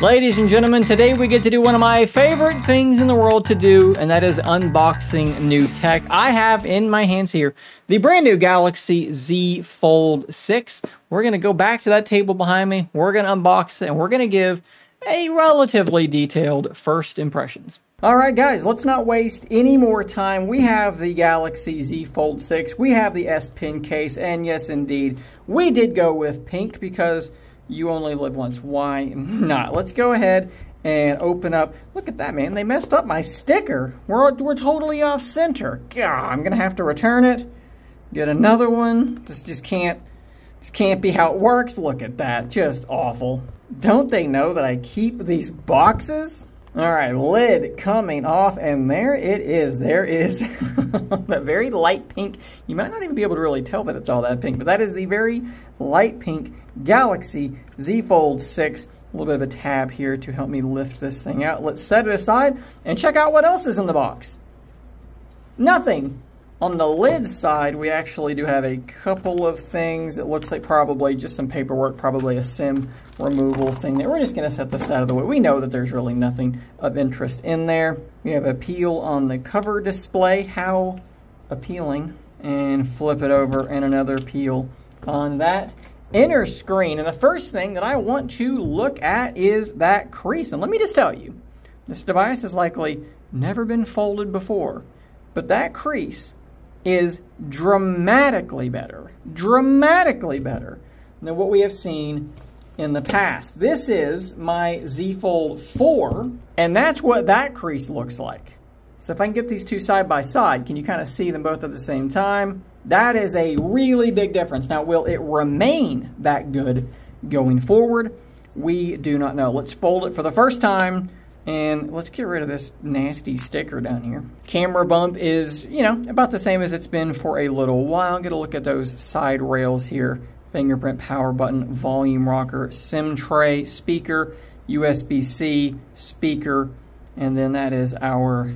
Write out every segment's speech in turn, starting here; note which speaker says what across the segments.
Speaker 1: Ladies and gentlemen, today we get to do one of my favorite things in the world to do, and that is unboxing new tech. I have in my hands here the brand new Galaxy Z Fold 6. We're going to go back to that table behind me. We're going to unbox it, and we're going to give a relatively detailed first impressions. All right, guys, let's not waste any more time. We have the Galaxy Z Fold 6. We have the S Pen case, and yes, indeed, we did go with pink because you only live once. Why not? Let's go ahead and open up. Look at that, man. They messed up my sticker. We're totally off center. God, I'm going to have to return it. Get another one. This just can't be how it works. Look at that. Just awful. Don't they know that I keep these boxes? All right, lid coming off, and there it is. There is that very light pink. You might not even be able to really tell that it's all that pink, but that is the very light pink Galaxy Z Fold 6. A little bit of a tab here to help me lift this thing out. Let's set it aside and check out what else is in the box. Nothing. On the lid side, we actually do have a couple of things. It looks like probably just some paperwork, probably a SIM removal thing there. We're just going to set this out of the way. We know that there's really nothing of interest in there. We have a peel on the cover display. How appealing. And flip it over, and another peel on that inner screen. And the first thing that I want to look at is that crease. And let me just tell you, this device has likely never been folded before, but that crease is dramatically better than what we have seen in the past. This is my Z Fold 4, and that's what that crease looks like. So if I can get these two side by side, can you kind of see them both at the same time? That is a really big difference. Now, will it remain that good going forward? We do not know. Let's fold it for the first time. And let's get rid of this nasty sticker down here. Camera bump is, you know, about the same as it's been for a little while. Get a look at those side rails here. Fingerprint, power button, volume rocker, SIM tray, speaker, USB-C, speaker, and then that is our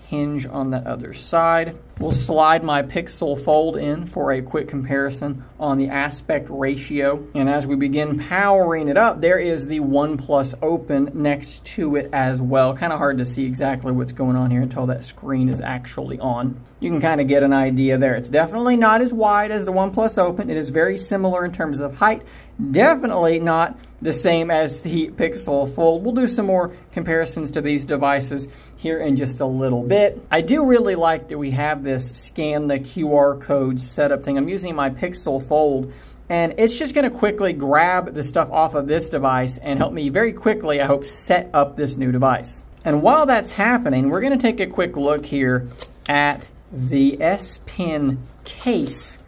Speaker 1: hinge on that other side. We'll slide my Pixel Fold in for a quick comparison on the aspect ratio. And as we begin powering it up, there is the OnePlus Open next to it as well. Kind of hard to see exactly what's going on here until that screen is actually on. You can kind of get an idea there. It's definitely not as wide as the OnePlus Open. It is very similar in terms of height. Definitely not the same as the Pixel Fold. We'll do some more comparisons to these devices here in just a little bit. I do really like that we have this scan the QR code setup thing. I'm using my Pixel Fold, and it's just going to quickly grab the stuff off of this device and help me very quickly, I hope, set up this new device. And while that's happening, we're going to take a quick look here at the S Pen case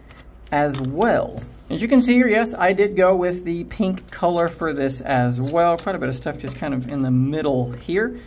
Speaker 1: as well. As you can see here, yes, I did go with the pink color for this as well. Quite a bit of stuff just kind of in the middle here.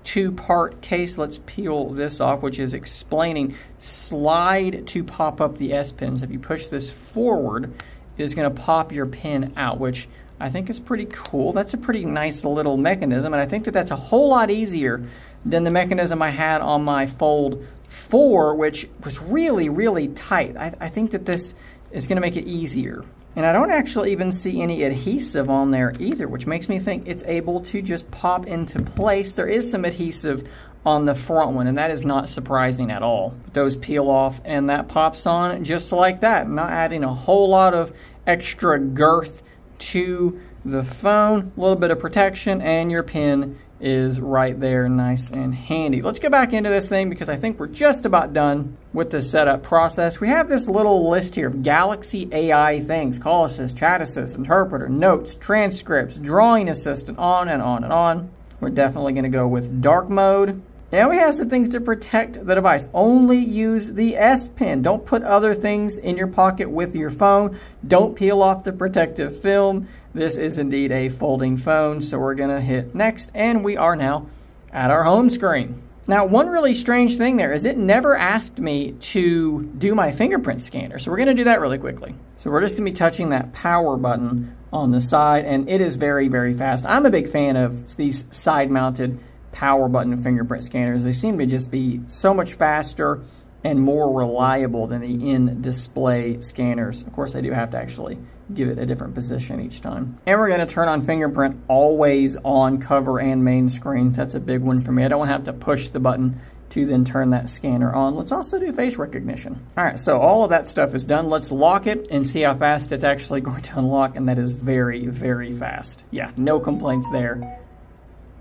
Speaker 1: Two-part case. Let's peel this off, which is explaining slide to pop up the S Pen. So if you push this forward, it is going to pop your pen out, which I think is pretty cool. That's a pretty nice little mechanism, and I think that that's a whole lot easier than the mechanism I had on my Fold 4, which was really, really tight. I think that this is going to make it easier. And I don't actually even see any adhesive on there either, which makes me think it's able to just pop into place. There is some adhesive on the front one, and that is not surprising at all. Those peel off, and that pops on just like that, not adding a whole lot of extra girth to the phone. A little bit of protection, and your pen is right there, nice and handy. Let's go back into this thing because I think we're just about done with the setup process. We have this little list here of Galaxy AI things: call assist, chat assist, interpreter, notes, transcripts, drawing assistant, on and on and on. We're definitely going to go with dark mode. Now we have some things to protect the device. Only use the S Pen. Don't put other things in your pocket with your phone. Don't peel off the protective film. This is indeed a folding phone, so we're going to hit next, and we are now at our home screen. Now, one really strange thing there is it never asked me to do my fingerprint scanner, so we're going to do that really quickly. So we're just going to be touching that power button on the side, and it is very, very fast. I'm a big fan of these side-mounted power button fingerprint scanners. They seem to just be so much faster and more reliable than the in-display scanners. Of course, I do have to actually give it a different position each time. And we're going to turn on fingerprint always on cover and main screens. That's a big one for me. I don't have to push the button to then turn that scanner on. Let's also do face recognition. All right, so all of that stuff is done. Let's lock it and see how fast it's actually going to unlock, and that is very, very fast. Yeah, no complaints there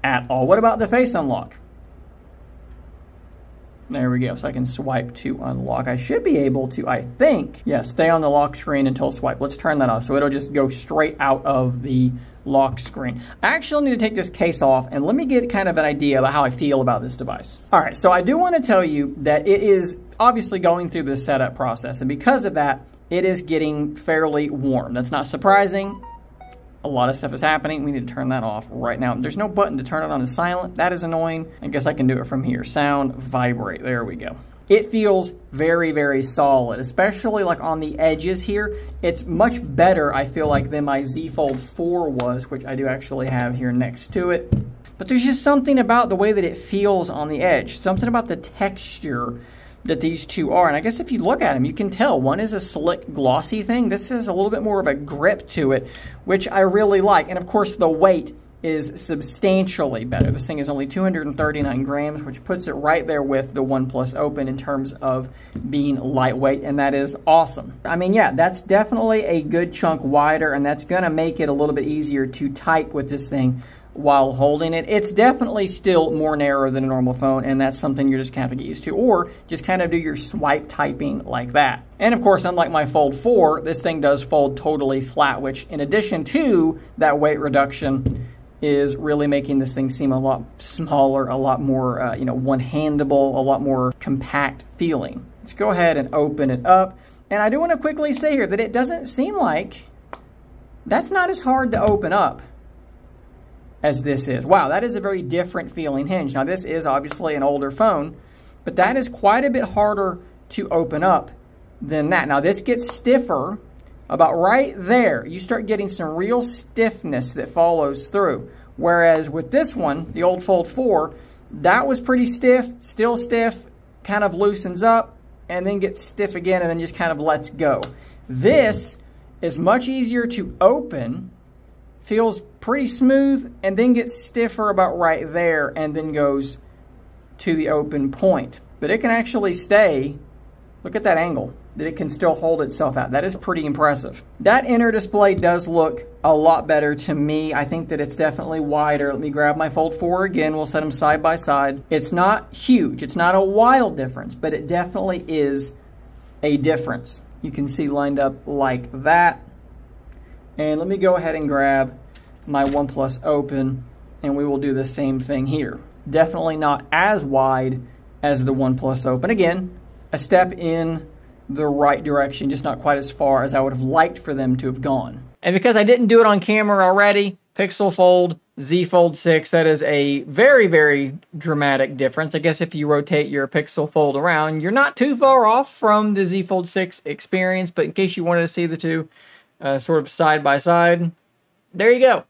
Speaker 1: at all. What about the face unlock? There we go, so I can swipe to unlock. I should be able to, I think, yeah, stay on the lock screen until swipe. Let's turn that off, so it'll just go straight out of the lock screen. I actually need to take this case off, and let me get kind of an idea about how I feel about this device. All right, so I do want to tell you that it is obviously going through the setup process, and because of that, it is getting fairly warm. That's not surprising. A lot of stuff is happening. We need to turn that off right now. There's no button to turn it on to silent. That is annoying. I guess I can do it from here. Sound, vibrate. There we go. It feels very, very solid, especially like on the edges here. It's much better, I feel like, than my Z Fold 4 was, which I do actually have here next to it. But there's just something about the way that it feels on the edge, something about the texture that these two are. And I guess if you look at them, you can tell one is a slick, glossy thing. This has a little bit more of a grip to it, which I really like. And of course, the weight is substantially better. This thing is only 239 grams, which puts it right there with the OnePlus Open in terms of being lightweight, and that is awesome. I mean, yeah, that's definitely a good chunk wider, and that's gonna make it a little bit easier to type with this thing while holding it. It's definitely still more narrow than a normal phone, and that's something you're just gonna have to get used to, or just kind of do your swipe typing like that. And of course, unlike my Fold 4, this thing does fold totally flat, which in addition to that weight reduction is really making this thing seem a lot smaller, a lot more, one-handable, a lot more compact feeling. Let's go ahead and open it up. And I do want to quickly say here that it doesn't seem like that's not as hard to open up as this is. Wow, that is a very different feeling hinge. Now, this is obviously an older phone, but that is quite a bit harder to open up than that. Now, this gets stiffer about right there. You start getting some real stiffness that follows through. Whereas with this one, the old Fold 4, that was pretty stiff, still stiff, kind of loosens up, and then gets stiff again, and then just kind of lets go. This is much easier to open, feels pretty smooth, and then gets stiffer about right there, and then goes to the open point. But it can actually stay, look at that angle, that it can still hold itself out. That is pretty impressive. That inner display does look a lot better to me. I think that it's definitely wider. Let me grab my Fold 4 again. We'll set them side by side. It's not huge. It's not a wild difference, but it definitely is a difference. You can see lined up like that. And let me go ahead and grab my OnePlus Open, and we will do the same thing here. Definitely not as wide as the OnePlus Open. Again, a step in the right direction, just not quite as far as I would have liked for them to have gone. And because I didn't do it on camera already, Pixel Fold, Z Fold 6, that is a very, very dramatic difference. I guess if you rotate your Pixel Fold around, you're not too far off from the Z Fold 6 experience, but in case you wanted to see the two sort of side by side, there you go.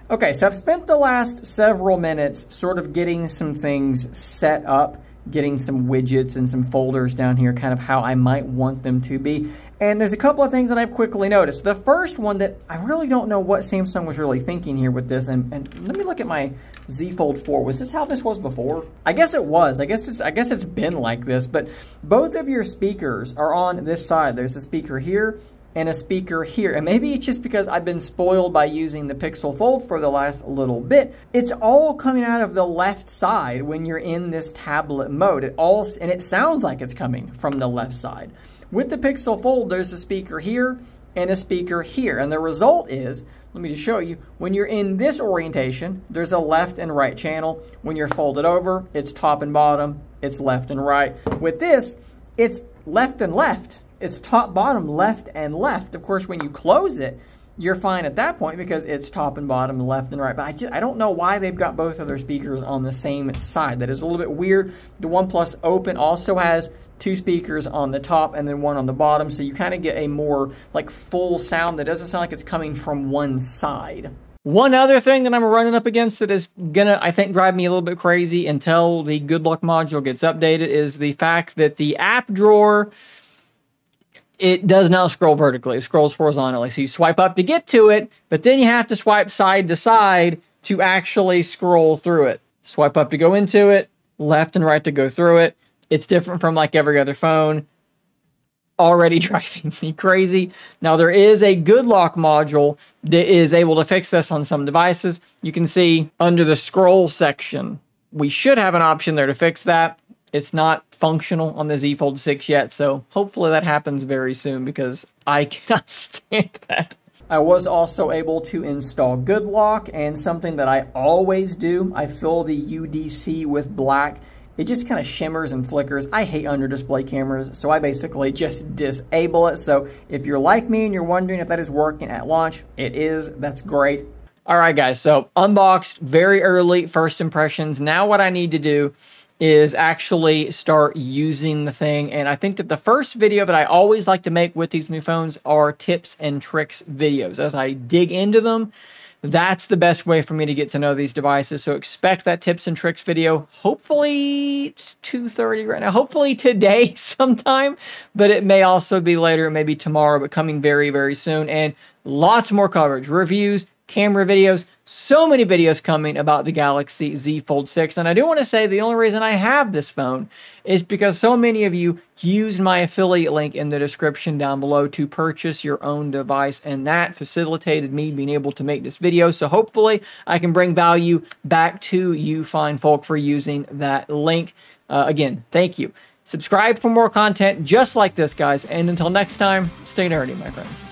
Speaker 1: Okay, so I've spent the last several minutes sort of getting some things set up, getting some widgets and some folders down here, kind of how I might want them to be. And there's a couple of things that I've quickly noticed. The first one that I really don't know what Samsung was really thinking here with this, and let me look at my Z Fold 4. Was this how this was before? I guess it was. I guess it's been like this, but both of your speakers are on this side. There's a speaker here and a speaker here. And maybe it's just because I've been spoiled by using the Pixel Fold for the last little bit. It's all coming out of the left side when you're in this tablet mode. And it sounds like it's coming from the left side. With the Pixel Fold, there's a speaker here and a speaker here. And the result is, let me just show you, when you're in this orientation, there's a left and right channel. When you're folded over, it's top and bottom, it's left and right. With this, it's left and left. It's top, bottom, left, and left. Of course, when you close it, you're fine at that point because it's top and bottom, left and right. But I don't know why they've got both of their speakers on the same side. That is a little bit weird. The OnePlus Open also has two speakers on the top and then one on the bottom, so you kind of get a more like full sound that doesn't sound like it's coming from one side. One other thing that I'm running up against that is gonna, I think, drive me a little bit crazy until the Good Lock module gets updated is the fact that the app drawer, it does not scroll vertically. It scrolls horizontally. So you swipe up to get to it, but then you have to swipe side to side to actually scroll through it. Swipe up to go into it, left and right to go through it. It's different from like every other phone. Already driving me crazy. Now, there is a Good Lock module that is able to fix this on some devices. You can see under the scroll section, we should have an option there to fix that. It's not functional on the Z Fold 6 yet, so hopefully that happens very soon because I cannot stand that. I was also able to install Good Lock, and something that I always do, I fill the UDC with black. It just kind of shimmers and flickers. I hate under display cameras, so I basically just disable it. So if you're like me and you're wondering if that is working at launch, it is. That's great. All right, guys, so unboxed, very early first impressions. Now what I need to do is actually start using the thing. And I think that the first video that I always like to make with these new phones are tips and tricks videos. As I dig into them, that's the best way for me to get to know these devices. So expect that tips and tricks video. Hopefully it's 2:30 right now. Hopefully today sometime, but it may also be later. It may be tomorrow, but coming very, very soon. And lots more coverage, reviews, camera videos, so many videos coming about the Galaxy Z Fold 6. And I do want to say the only reason I have this phone is because so many of you used my affiliate link in the description down below to purchase your own device, and that facilitated me being able to make this video. So hopefully I can bring value back to you fine folk for using that link. Again, thank you. Subscribe for more content just like this, guys. And until next time, stay nerdy, my friends.